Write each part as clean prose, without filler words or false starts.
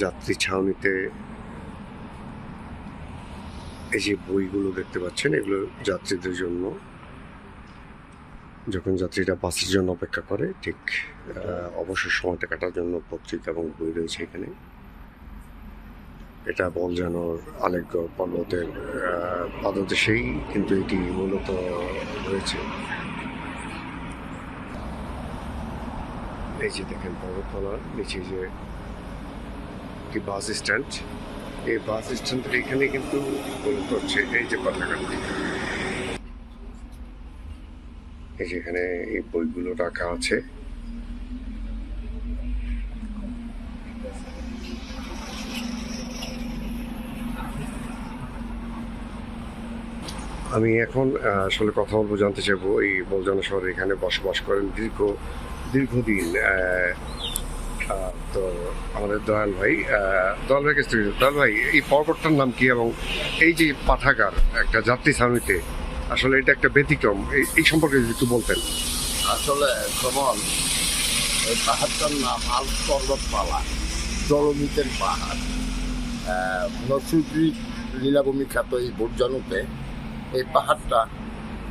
যাত্রী ছাউনিতে এই যে বইগুলো দেখতে পাচ্ছেন, এগুলো যাত্রীদের জন্য। যখন যাত্রীরা বাসের জন্য অপেক্ষা করে ঠিক অবসর সময়টা কাটার জন্য পত্রিকা এবং বই রয়েছে এখানে। এটা বলজানোর আলেকগড় পর্বতের পাদদেশেই কিন্তু এটি মূলত রয়েছে। এই যে দেখেন পর্বতমালার নিচে যে একটি বাস স্ট্যান্ড, এই বাস স্ট্যান্ডের এখানে কিন্তু মূলত হচ্ছে এই যে পতাকাটি, এই যে এখানে এই বইগুলো রাখা আছে। আমি এখন আসলে কথা বলবো, জানতে চাইবো এই বলজানো শহরে এখানে বসবাস করেন দীর্ঘদিন তো আমাদের দয়াল ভাই কাছ থেকে। দয়াল ভাই, এই পর্বতটার নাম কি এবং এই যে পাঠাগার একটা যাত্রী ছাউনিতে, আসলে এটা একটা ব্যতিক্রম, এই সম্পর্কে যদি একটু বলতেন। আসলে কমল, এই পাহাড়টার নাম আল পর্বতমালা, দলমিতের পাহাড়। নরসিংদীর লীলাভূমি খ্যাত এই বলজানোতে এই পাহাড়টা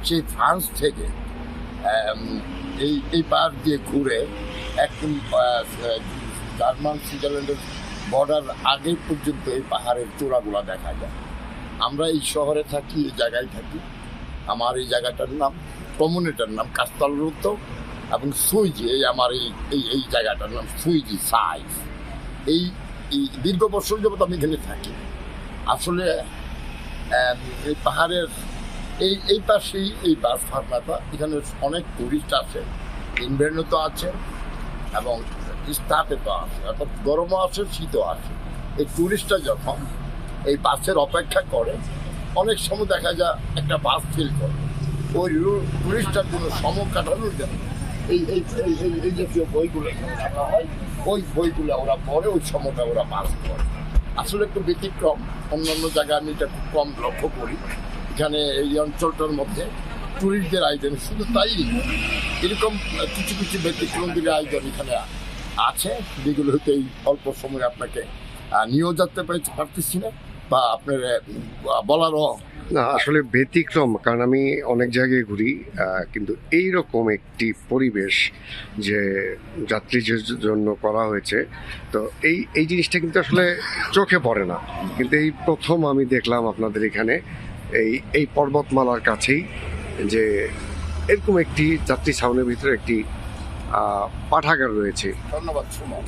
সেই ফ্রান্স থেকে এই পাহাড় দিয়ে ঘুরে একদম জার্মান সুইজারল্যান্ডের বর্ডার আগে পর্যন্ত এই পাহাড়ের চূড়াগুলা দেখা যায়। আমরা এই শহরে থাকি, এই জায়গায় থাকি। আমার এই জায়গাটার নাম, কমিউনিটার নাম কাস্তালরুত এবং সুইজি। এই আমার এই জায়গাটার নাম সুইজি সাইজ। এই দীর্ঘ বছর যাবত আমি এখানে থাকি। আসলে এই পাহাড়ের এই পাশেই এই বাস ফার্মাটা, এখানে অনেক টুরিস্ট আসে, ইনভেন্টও তো আছে এবং স্টাফে তো আসে, অর্থাৎ গরমও আসে, শীতও আসে। এই টুরিস্টরা যখন এই বাসের অপেক্ষা করে, অনেক সময় দেখা যায় একটা বাস ফিল করে, ওই টুরিস্টটার জন্য সময় কাটানোর জন্য এই জাতীয় বইগুলো রাখা হয়। ওই বইগুলো ওরা পড়ে, ওই সময়টা ওরা বাস করে। আসলে একটু ব্যতিক্রম, অন্যান্য জায়গায় আমি এটা খুব কম লক্ষ্য করি। এখানে এই অঞ্চলটার মধ্যে টুরিস্টদের আয়োজন, শুধু তাই এরকম কিছু কিছু ব্যতিক্রমদের আয়োজন এখানে আছে, যেগুলো হয়তো এই অল্প সময় আপনাকে নিয়েও যেতে পারতেছি না বা আপনার বলারও না, আসলে ব্যতিক্রম, কারণ আমি অনেক জায়গায় ঘুরি, কিন্তু এইরকম একটি পরিবেশ যে যাত্রীদের জন্য করা হয়েছে, তো এই জিনিসটা কিন্তু আসলে চোখে পড়ে না। কিন্তু এই প্রথম আমি দেখলাম আপনাদের এখানে এই পর্বতমালার কাছেই যে এরকম একটি যাত্রী ছাউনির ভিতরে একটি পাঠাগার রয়েছে। ধন্যবাদ সুমন।